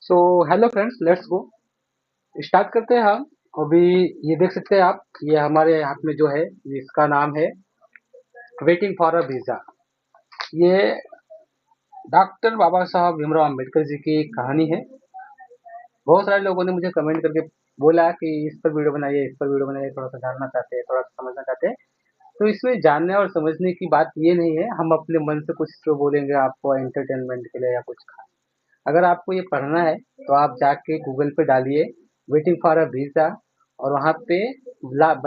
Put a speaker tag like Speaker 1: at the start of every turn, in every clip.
Speaker 1: So hello friends, let's go start करते हैं हम। अभी ये देख सकते हैं आप, ये हमारे हाथ में जो है इसका नाम है वेटिंग फॉर अ वीजा। ये डॉक्टर बाबा साहब भीमराव अम्बेडकर जी की कहानी है। बहुत सारे लोगों ने मुझे कमेंट करके बोला कि इस पर वीडियो बनाइए, इस पर वीडियो बनाइए, थोड़ा सा जानना चाहते हैं, थोड़ा सा समझना चाहते हैं। तो इसमें जानने और समझने की बात ये नहीं है, हम अपने मन से कुछ जो बोलेंगे आपको एंटरटेनमेंट के लिए या कुछ। अगर आपको ये पढ़ना है तो आप जाके गूगल पे डालिए वेटिंग फॉर अ वीजा, और वहाँ पे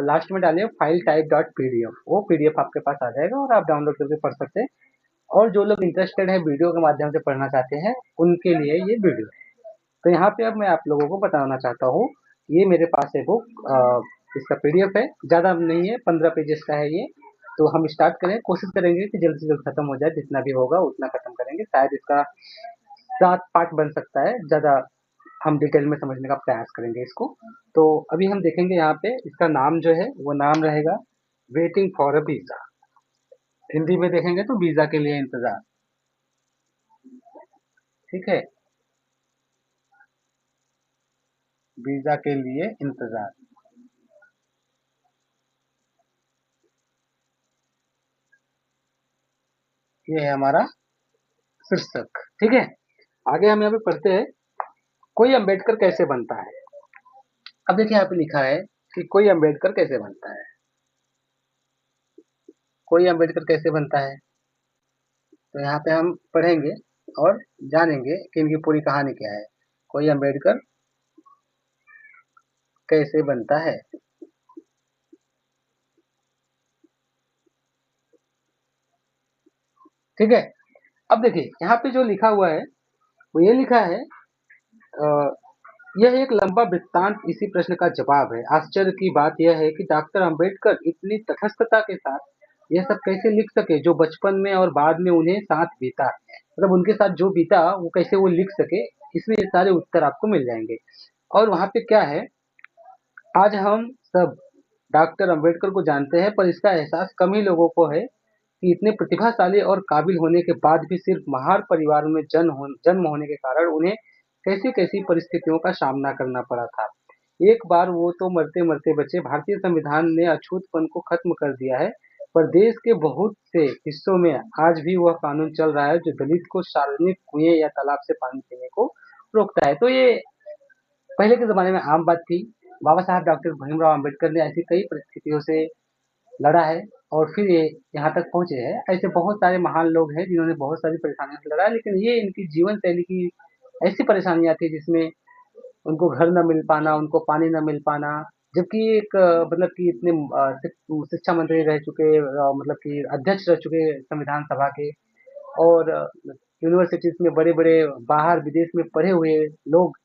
Speaker 1: लास्ट में डालिए फाइल टाइप डॉट पीडीएफ। वो पीडीएफ आपके पास आ जाएगा और आप डाउनलोड करके पढ़ सकते हैं। और जो लोग इंटरेस्टेड है वीडियो के माध्यम से पढ़ना चाहते हैं, उनके लिए ये वीडियो है। तो यहाँ पे अब मैं आप लोगों को बताना चाहता हूँ, ये मेरे पास है बुक, इसका पीडीएफ है, ज़्यादा नहीं है, 15 पेजेस का है ये। तो हम स्टार्ट करें, कोशिश करेंगे कि जल्द से जल्द खत्म हो जाए, जितना भी होगा उतना खत्म करेंगे। शायद इसका 7 पार्ट बन सकता है, ज़्यादा हम डिटेल में समझने का प्रयास करेंगे इसको। तो अभी हम देखेंगे यहाँ पे इसका नाम जो है वो नाम रहेगा waiting for a visa. Hindi में देखेंगे तो वीजा के लिए इंतजार। ठीक है, वीजा के लिए इंतजार, ये है हमारा शीर्षक। ठीक है, आगे हम यहाँ पे पढ़ते हैं कोई अम्बेडकर कैसे बनता है। अब देखिए यहाँ पे लिखा है कि कोई अम्बेडकर कैसे बनता है। कोई अम्बेडकर कैसे बनता है, तो यहाँ पे हम पढ़ेंगे और जानेंगे कि इनकी पूरी कहानी क्या है। कोई अम्बेडकर कैसे बनता है। ठीक है, अब देखिए यहाँ पे जो लिखा हुआ है वो ये लिखा है, अ, यह एक लंबा वृत्तांत इसी प्रश्न का जवाब है। आश्चर्य की बात यह है कि डॉक्टर अंबेडकर इतनी तटस्थता के साथ यह सब कैसे लिख सके जो बचपन में और बाद में उन्हें साथ बीता, मतलब उनके साथ जो बीता वो कैसे वो लिख सके। इसमें ये सारे उत्तर आपको मिल जाएंगे। और वहाँ पे क्या है, आज हम सब डॉक्टर अंबेडकर को जानते हैं, पर इसका एहसास कम ही लोगों को है कि इतने प्रतिभाशाली और काबिल होने के बाद भी सिर्फ महार परिवार में जन्म होने के कारण उन्हें कैसी कैसी परिस्थितियों का सामना करना पड़ा था। एक बार वो तो मरते मरते बचे। भारतीय संविधान ने अछूतपन को खत्म कर दिया है, पर देश के बहुत से हिस्सों में आज भी वह कानून चल रहा है जो दलित को सार्वजनिक कुएं या तालाब से पानी पीने को रोकता है। तो ये पहले के ज़माने में आम बात थी। बाबा साहब डॉक्टर भीमराव अम्बेडकर ने ऐसी कई परिस्थितियों से लड़ा है और फिर ये यहाँ तक पहुँचे हैं। ऐसे बहुत सारे महान लोग हैं जिन्होंने बहुत सारी परेशानियों से लड़ा है, लेकिन ये इनकी जीवन शैली की ऐसी परेशानियाँ थी जिसमें उनको घर ना मिल पाना, उनको पानी ना मिल पाना। जबकि एक मतलब कि इतने शिक्षा मंत्री रह चुके, मतलब कि अध्यक्ष रह चुके संविधान सभा के, और यूनिवर्सिटीज़ में बड़े-बड़े बाहर विदेश में पढ़े हुए लोग,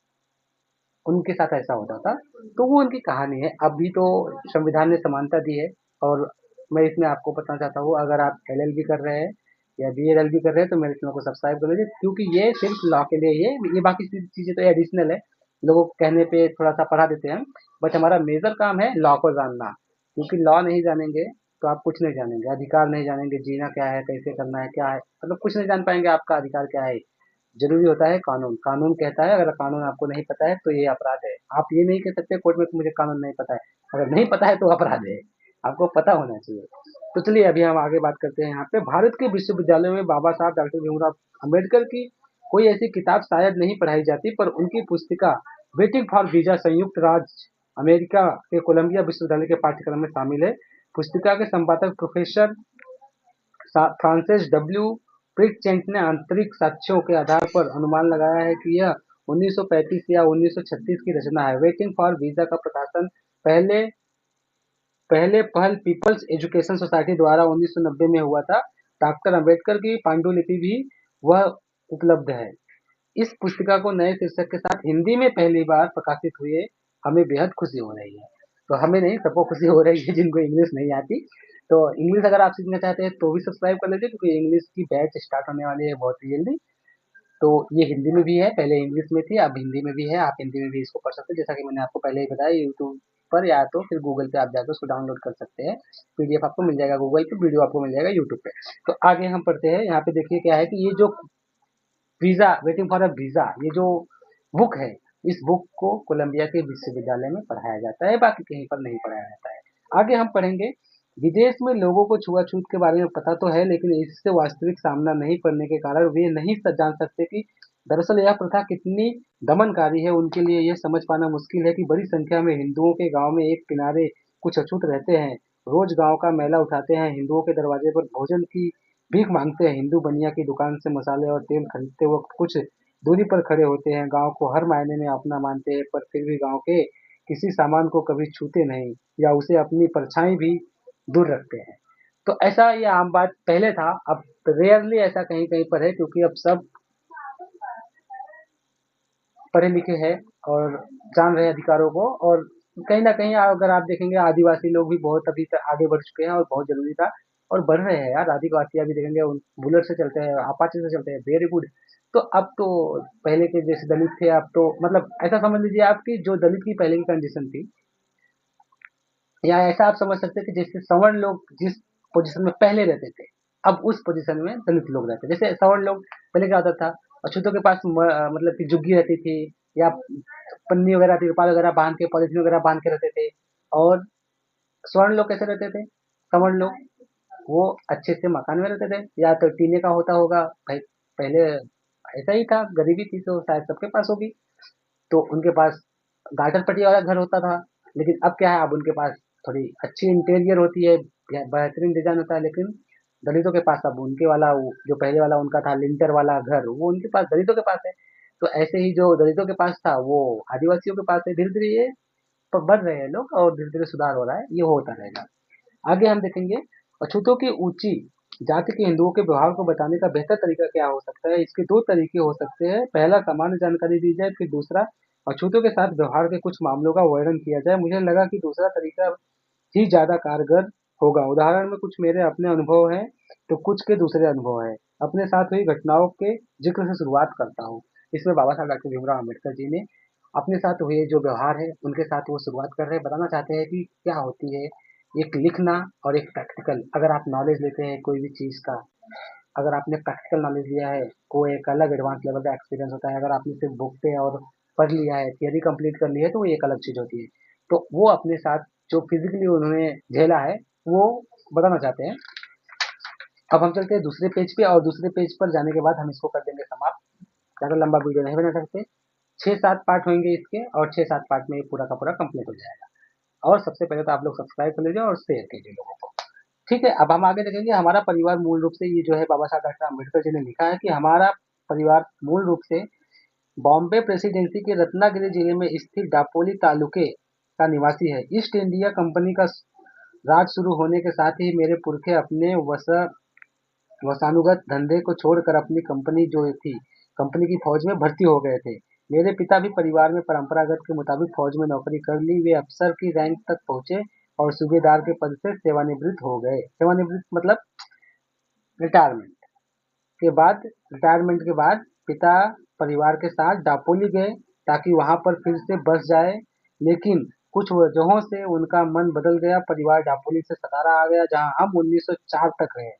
Speaker 1: उनके साथ ऐसा होता था। तो वो उनकी कहानी है। अभी तो संविधान ने समानता दी है। और मैं इसमें आपको बताना चाहता हूँ, अगर आप एलएलबी कर रहे हैं या बीएलएलबी कर रहे हैं तो मेरे चैनल को सब्सक्राइब कर लीजिए, क्योंकि ये सिर्फ लॉ के लिए ही है। ये बाकी चीज़ें तो एडिशनल है, लोगों को कहने पे थोड़ा सा पढ़ा देते हैं। बट हमारा मेजर काम है लॉ को जानना, क्योंकि लॉ नहीं जानेंगे तो आप कुछ नहीं जानेंगे, अधिकार नहीं जानेंगे, जीना क्या है, कैसे करना है, क्या है, मतलब कुछ नहीं जान पाएंगे आपका अधिकार क्या है। ज़रूरी होता है कानून। कानून कहता है, अगर कानून आपको नहीं पता है तो ये अपराध है। आप ये नहीं कह सकते कोर्ट में कि मुझे कानून नहीं पता है। अगर नहीं पता है तो अपराध है, आपको पता होना चाहिए। तो चलिए अभी हम आगे बात करते हैं। यहाँ पे भारत के विश्वविद्यालयों में बाबा साहब डॉक्टर भीमराव अम्बेडकर की कोई ऐसी किताब शायद नहीं पढ़ाई जाती, पर उनकी पुस्तिका वेटिंग फॉर वीजा संयुक्त राज्य अमेरिका के कोलंबिया विश्वविद्यालय के पाठ्यक्रम में शामिल है। पुस्तिका के संपादक प्रोफेसर फ्रांसिस डब्ल्यू प्रिटचेंट ने आंतरिक साक्ष्यों के आधार पर अनुमान लगाया है कि यह 1935 या 1936 की रचना है। वेटिंग फॉर वीजा का प्रकाशन पहले पहले पहल पीपल्स एजुकेशन सोसाइटी द्वारा 1990 में हुआ था। डॉक्टर अंबेडकर की पांडुलिपि भी वह उपलब्ध है। इस पुस्तिका को नए शीर्षक के साथ हिंदी में पहली बार प्रकाशित हुए हमें बेहद खुशी हो रही है। तो हमें नहीं, सबको खुशी हो रही है जिनको इंग्लिश नहीं आती। तो इंग्लिश अगर आप सीखना चाहते हैं तो भी सब्सक्राइब कर लीजिए, क्योंकि इंग्लिश की बैच स्टार्ट होने वाली है बहुत ही जल्दी। तो ये हिंदी में भी है, पहले इंग्लिश में थी, अब हिंदी में भी है। आप हिंदी में भी इसको पढ़ सकते हैं, जैसा कि मैंने आपको पहले ही बताया, यूट्यूब पर या तो फिर गूगल पे आप जाकर उसको डाउनलोड कर सकते हैं। पीडीएफ आपको मिल जाएगा गूगल पे, वीडियो आपको मिल जाएगा यूट्यूब पे। तो आगे हम पढ़ते हैं। यहाँ पे देखिए क्या है कि ये जो visa waiting for a visa, ये जो बुक है। इस बुक को कोलंबिया के विश्वविद्यालय में पढ़ाया जाता है, बाकी कहीं पर नहीं पढ़ाया जाता है। आगे हम पढ़ेंगे, विदेश में लोगों को छुआछूत के बारे में पता तो है, लेकिन इससे वास्तविक सामना नहीं करने के कारण वे नहीं जान सकते कि दरअसल यह प्रथा कितनी दमनकारी है। उनके लिए यह समझ पाना मुश्किल है कि बड़ी संख्या में हिंदुओं के गांव में एक किनारे कुछ अछूत रहते हैं, रोज गांव का मैला उठाते हैं, हिंदुओं के दरवाजे पर भोजन की भीख मांगते हैं, हिंदू बनिया की दुकान से मसाले और तेल खरीदते वक्त कुछ दूरी पर खड़े होते हैं, गांव को हर मायने में अपना मानते हैं, पर फिर भी गांव के किसी सामान को कभी छूते नहीं या उसे अपनी परछाई भी दूर रखते हैं। तो ऐसा ये आम बात पहले था, अब रेयरली ऐसा कहीं कहीं पर है, क्योंकि अब सब पढ़े लिखे हैं और जान रहे हैं अधिकारों को। और कहीं ना कहीं अगर आप देखेंगे, आदिवासी लोग भी बहुत अभी तक आगे बढ़ चुके हैं और बहुत जरूरी था, और बढ़ रहे हैं यार। आदिवासी अभी देखेंगे बुलेट से चलते हैं, अपाचे से चलते हैं, वेरी गुड। तो अब तो पहले के जैसे दलित थे, अब तो मतलब ऐसा समझ लीजिए आपकी जो दलित की पहले की कंडीशन थी, या ऐसा आप समझ सकते हैं कि जैसे सवर्ण लोग जिस पोजीशन में पहले रहते थे, अब उस पोजीशन में दलित लोग रहते हैं। जैसे सवर्ण लोग पहले क्या होता था, अछूतों के पास मतलब कि जुग्गी रहती थी, या पन्नी वगैरह तिरपाल वगैरह बांध के, पॉलिथीन वगैरह बांध के रहते थे। और स्वर्ण लोग कैसे रहते थे, सवर्ण लोग, वो अच्छे से मकान में रहते थे, या तो टीने का होता होगा भाई, पहले ऐसा ही था, गरीबी थी तो शायद सबके पास होगी। तो उनके पास गार्डन पट्टी वाला घर होता था। लेकिन अब क्या है, अब उनके पास थोड़ी अच्छी इंटीरियर होती है, या बेहतरीन डिजाइन होता है। लेकिन दलितों के पास अब उनके वाला जो पहले वाला उनका था लिंटर वाला घर, वो उनके पास दलितों के पास है। तो ऐसे ही जो दलितों के पास था वो आदिवासियों के पास है। धीरे धीरे ये बढ़ रहे हैं लोग, और धीरे धीरे सुधार हो रहा है, ये होता रहेगा। आगे हम देखेंगे, अछूतों की ऊंची जाति के हिंदुओं के व्यवहार को बताने का बेहतर तरीका क्या हो सकता है। इसके दो तरीके हो सकते हैं, पहला सामान्य जानकारी दी जाए, फिर दूसरा अछूतों के साथ व्यवहार के कुछ मामलों का वर्णन किया जाए। मुझे लगा कि दूसरा तरीका ही ज्यादा कारगर होगा। उदाहरण में कुछ मेरे अपने अनुभव हैं, तो कुछ के दूसरे अनुभव हैं। अपने साथ हुई घटनाओं के जिक्र से शुरुआत करता हूँ। इसमें बाबा साहब डॉक्टर भीमराव अम्बेडकर जी ने अपने साथ हुए जो व्यवहार है उनके साथ वो शुरुआत कर रहे हैं, बताना चाहते हैं कि क्या होती है एक लिखना और एक प्रैक्टिकल। अगर आप नॉलेज लेते हैं कोई भी चीज़ का, अगर आपने प्रैक्टिकल नॉलेज लिया है, वो एक अलग एडवांस लेवल का एक्सपीरियंस होता है। अगर आपने सिर्फ बुक पे और पढ़ लिया है, थियरी कंप्लीट कर ली है, तो वो एक अलग चीज़ होती है। तो वो अपने साथ जो फिजिकली उन्होंने झेला है, वो बताना चाहते हैं। अब हम चलते हैं दूसरे पेज पे, और दूसरे पेज पर जाने के बाद हम इसको कर देंगे समाप्त। ज़्यादा लंबा वीडियो नहीं बना सकते, 6-7 पार्ट होंगे इसके, और 6-7 पार्ट में ये पूरा का पूरा कंप्लीट हो जाएगा। और सबसे पहले तो आप लोग सब्सक्राइब कर लीजिए और शेयर कीजिए लोगों को। ठीक है, अब हम आगे देखेंगे। हमारा परिवार मूल रूप से, ये जो है बाबा साहब डॉक्टर अम्बेडकर जी ने लिखा है कि हमारा परिवार मूल रूप से बॉम्बे प्रेसिडेंसी के रत्नागिरी जिले में स्थित दापोली तालुके का निवासी है। ईस्ट इंडिया कंपनी का राज शुरू होने के साथ ही मेरे पुरखे अपने वसानुगत धंधे को छोड़कर अपनी कंपनी जो थी, कंपनी की फौज में भर्ती हो गए थे। मेरे पिता भी परिवार में परंपरागत के मुताबिक फौज में नौकरी कर ली। वे अफसर की रैंक तक पहुंचे और सूबेदार के पद से सेवानिवृत्त हो गए। सेवानिवृत्त मतलब रिटायरमेंट के बाद। रिटायरमेंट के बाद पिता परिवार के साथ दापोली गए ताकि वहां पर फिर से बस जाए, लेकिन कुछ वजहों से उनका मन बदल गया। परिवार दापोली से सतारा आ गया, जहां हम 1904 तक रहे।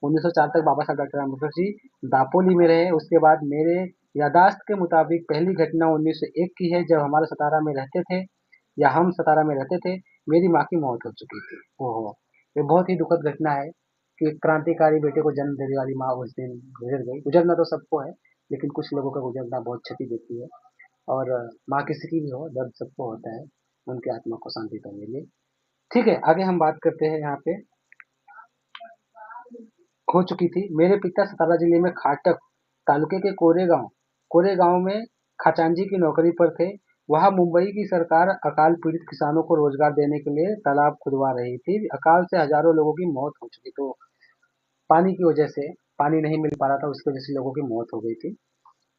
Speaker 1: 1904 तक बाबा साहब डॉक्टर अम्बेडकर जी दापोली में रहे। उसके बाद मेरे यादाश्त के मुताबिक पहली घटना 1901 की है, जब हमारे सतारा में रहते थे, या हम सतारा में रहते थे, मेरी माँ की मौत हो चुकी थी। ओहो, ये बहुत ही दुखद घटना है कि एक क्रांतिकारी बेटे को जन्म देने वाली माँ उस दिन गुजर गई। गुजरना तो सबको है, लेकिन कुछ लोगों का गुजरना बहुत क्षति देती है। और माँ किसी की भी हो, दर्द सबको होता है। उनकी आत्मा को शांति तो मिले। ठीक है, आगे हम बात करते हैं। यहाँ पे हो चुकी थी। मेरे पिता सतारा जिले में खाटक तालुके के कोरेगांव में खजांची की नौकरी पर थे। वहां मुंबई की सरकार अकाल पीड़ित किसानों को रोजगार देने के लिए तालाब खुदवा रही थी। अकाल से हजारों लोगों की मौत हो चुकी, तो पानी की वजह से, पानी नहीं मिल पा रहा था, उसकी वजह से लोगों की मौत हो गई थी।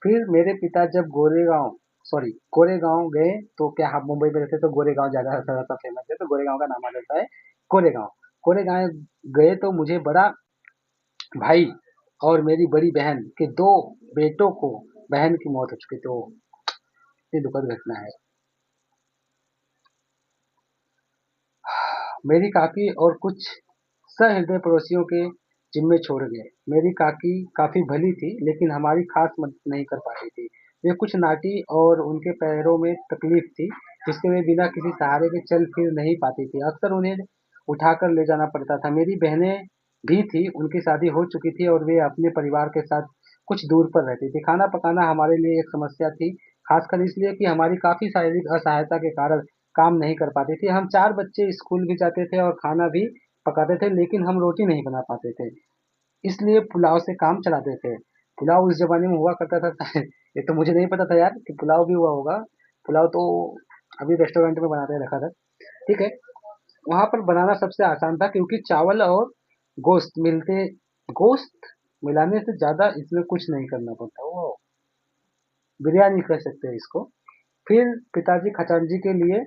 Speaker 1: फिर मेरे पिता जब गोरेगांव गए, तो क्या आप मुंबई में रहते तो गोरेगांव ज्यादा सा फेमस है, तो गोरेगांव का नाम आ जाता है कोरेगांव। कोरेगांव गए तो मुझे बड़ा भाई और मेरी बड़ी बहन के दो बेटों को, बहन की मौत हो चुकी, तो इतनी दुखद घटना है। मेरी काकी और कुछ सहृदय पड़ोसियों के जिम्मे छोड़ गए। मेरी काकी काफी भली थी, लेकिन हमारी खास मदद नहीं कर पाती थी। वे कुछ नाटी और उनके पैरों में तकलीफ थी, जिससे वे बिना किसी सहारे के चल फिर नहीं पाती थी। अक्सर उन्हें उठाकर ले जाना पड़ता था। मेरी बहनें भी थी, उनकी शादी हो चुकी थी और वे अपने परिवार के साथ कुछ दूर पर रहती थी। खाना पकाना हमारे लिए एक समस्या थी, खासकर इसलिए कि हमारी काफ़ी शारीरिक असहायता के कारण काम नहीं कर पाती थी। हम 4 बच्चे स्कूल भी जाते थे और खाना भी पकाते थे, लेकिन हम रोटी नहीं बना पाते थे। इसलिए पुलाव से काम चलाते थे। पुलाव उस ज़माने में हुआ करता था ये तो मुझे नहीं पता था यार कि पुलाव भी हुआ होगा। पुलाव तो अभी रेस्टोरेंट में बनाते रखा था। ठीक है, वहाँ पर बनाना सबसे आसान था क्योंकि चावल और गोश्त मिलाने से ज़्यादा इसमें कुछ नहीं करना पड़ता। वो बिरयानी कह सकते हैं इसको। फिर पिताजी खजांची के लिए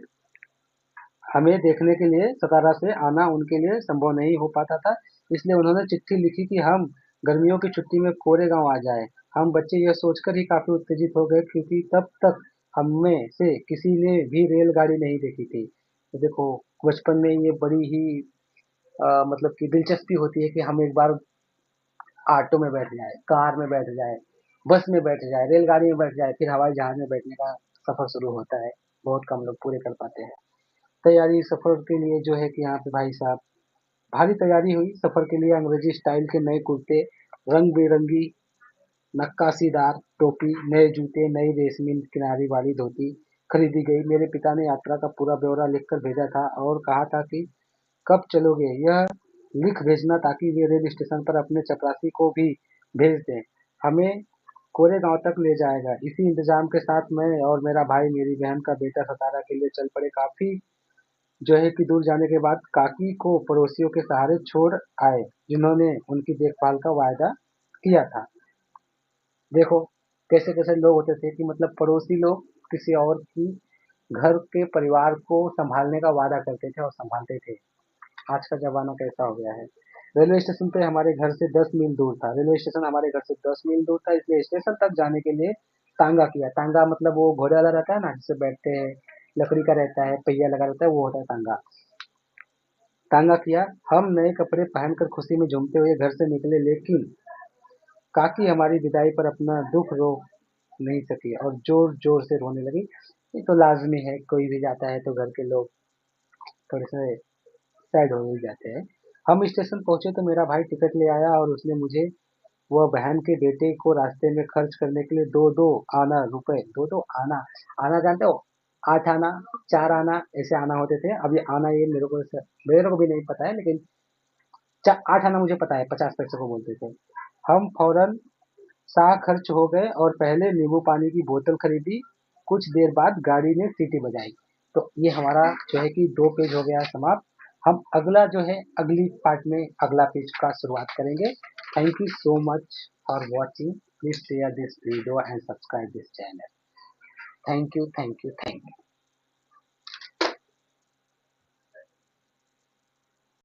Speaker 1: हमें देखने के लिए सतारा से आना उनके लिए संभव नहीं हो पाता था, इसलिए उन्होंने चिट्ठी लिखी कि हम गर्मियों की छुट्टी में कोरेगांव आ जाएं। हम बच्चे यह सोचकर ही काफी उत्तेजित हो गए क्योंकि तब तक हममें से किसी ने भी रेलगाड़ी नहीं देखी थी। तो देखो, बचपन में ये बड़ी ही मतलब कि दिलचस्पी होती है कि हम एक बार ऑटो में बैठ जाए, कार में बैठ जाए, बस में बैठ जाए, रेलगाड़ी में बैठ जाए, फिर हवाई जहाज में बैठने का सफर शुरू होता है। बहुत कम लोग पूरे कर पाते हैं। तैयारी सफर के लिए जो है कि यहाँ पे भाई साहब भारी तैयारी हुई। सफर के लिए अंग्रेजी स्टाइल के नए कुर्ते, रंग बिरंगी नक्काशीदार टोपी, नए जूते, नई रेशमी किनारी वाली धोती खरीदी गई। मेरे पिता ने यात्रा का पूरा ब्यौरा लिखकर भेजा था और कहा था कि कब चलोगे यह लिख भेजना ताकि वे रेल स्टेशन पर अपने चपरासी को भी भेज दें। हमें कोरेगांव तक ले जाएगा। इसी इंतजाम के साथ मैं और मेरा भाई मेरी बहन का बेटा सतारा के लिए चल पड़े। काफी जो है कि दूर जाने के बाद काकी को पड़ोसियों के सहारे छोड़ आए, जिन्होंने उनकी देखभाल का वायदा किया था। देखो, कैसे कैसे लोग होते थे कि मतलब पड़ोसी लोग किसी और की घर के परिवार को संभालने का वादा करते थे और संभालते थे। आज का ज़माना कैसा हो गया है। रेलवे स्टेशन पे हमारे घर से 10 मील दूर था। रेलवे स्टेशन हमारे घर से 10 मील दूर था, इसलिए स्टेशन तक जाने के लिए तांगा किया। तांगा मतलब वो घोड़े वाला रहता है ना, जिससे बैठते हैं, लकड़ी का रहता है, पहिया लगा रहता है, वो होता है तांगा। तांगा किया। हम नए कपड़े पहनकर खुशी में झूमते हुए घर से निकले, लेकिन काकी हमारी विदाई पर अपना दुख रोक नहीं सकी और जोर जोर से रोने लगी। ये तो लाजमी है, कोई भी जाता है तो घर के लोग थोड़े से सैड हो ही जाते हैं। हम स्टेशन पहुंचे तो मेरा भाई टिकट ले आया और उसने मुझे वह बहन के बेटे को रास्ते में खर्च करने के लिए दो दो आना रुपए, दो दो आना, आना जानते हो, 8 आना, 4 आना, ऐसे आना होते थे। अब ये आना ये मेरे को भी नहीं पता है, लेकिन 8 आना मुझे पता है, 50 पैसे को बोलते थे। हम फौरन शाह खर्च हो गए और पहले नींबू पानी की बोतल खरीदी। कुछ देर बाद गाड़ी ने सीटी बजाई। तो ये हमारा जो है कि 2 पेज हो गया समाप्त। हम अगला जो है अगली पार्ट में अगला पेज का शुरुआत करेंगे। Thank you so much for watching. Please share this video and subscribe this channel. Thank you, thank you, thank you.